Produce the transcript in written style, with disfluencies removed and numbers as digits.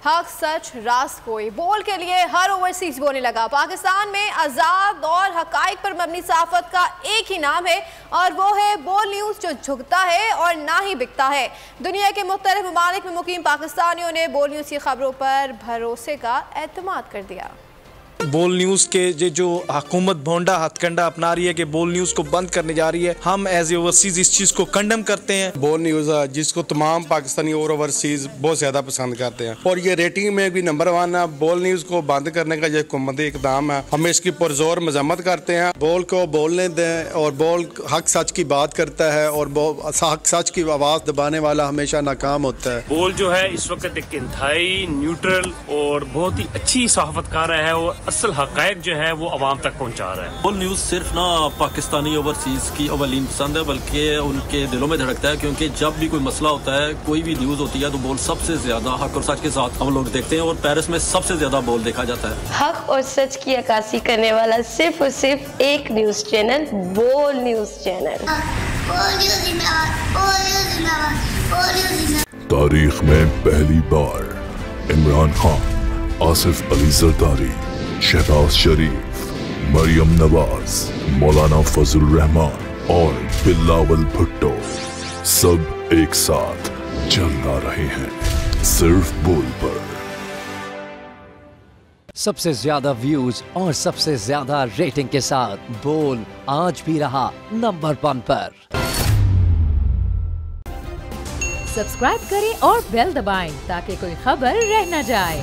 حق سچ راز کوئی بول کے لیے ہر اوورسیز بولنے لگا۔ پاکستان میں آزاد اور حقائق پر مبنی صحافت کا ایک ہی نام ہے اور وہ ہے بول نیوز، جو جھکتا ہے اور نہ ہی بکتا ہے۔ دنیا کے مختلف ممالک میں مقیم پاکستانیوں نے بول نیوز کی خبروں پر بھروسے کا اعتماد کر دیا۔ بول نیوز کے جو حکومت بھونڈا ہتھ کنڈا اپنا رہی ہے کہ بول نیوز کو بند کرنے جا رہی ہے، ہم ایز اے اوورسیز اس چیز کو کنڈم کرتے ہیں۔ بول نیوز جس کو تمام پاکستانی اور اوورسیز بہت زیادہ پسند کرتے ہیں اور یہ ریٹنگ میں بھی نمبر 1 ہے۔ بول نیوز کو بند کرنے کا یہ حکومتی اقدام ہے، ہم اس کی پرزور مذمت کرتے ہیں۔ بول کو بولنے دیں اور بول حق سچ کی بات کرتا ہے اور حق سچ کی آواز دبانے والا ہمیشہ ناکام ہوتا ہے۔ بول جو ہے اس وقت ایک انتہائی نیوٹرل اور بہت ہی اچھی صحافت کار ہے اور اصل حقائق جو ہے وہ عوام تک پہنچا رہا ہے۔ بول نیوز صرف نہ پاکستانی اوورسیز کی اولین پسند ہے بلکہ ان کے دلوں میں دھڑکتا ہے، کیونکہ جب بھی کوئی مسئلہ ہوتا ہے، کوئی بھی نیوز ہوتی ہے تو بول سب سے زیادہ حق اور سچ کے ساتھ ہم لوگ دیکھتے ہیں اور پیرس میں سب سے زیادہ بول دیکھا جاتا ہے۔ حق اور سچ کی عکاسی کرنے والا صرف اور صرف ایک نیوز چینل، بول نیوز چینل۔ تاریخ میں پہلی بار عمران خان، آصف علی زرداری، شہباز شریف، مریم نواز، مولانا فضل الرحمان اور بلاول بھٹو سب ایک ساتھ چل رہے ہیں صرف بول پر۔ سب سے زیادہ ویوز اور سب سے زیادہ ریٹنگ کے ساتھ بول آج بھی رہا نمبر 1 پر۔ سبسکرائب کریں اور بیل دبائیں تاکہ کوئی خبر رہ نہ جائے۔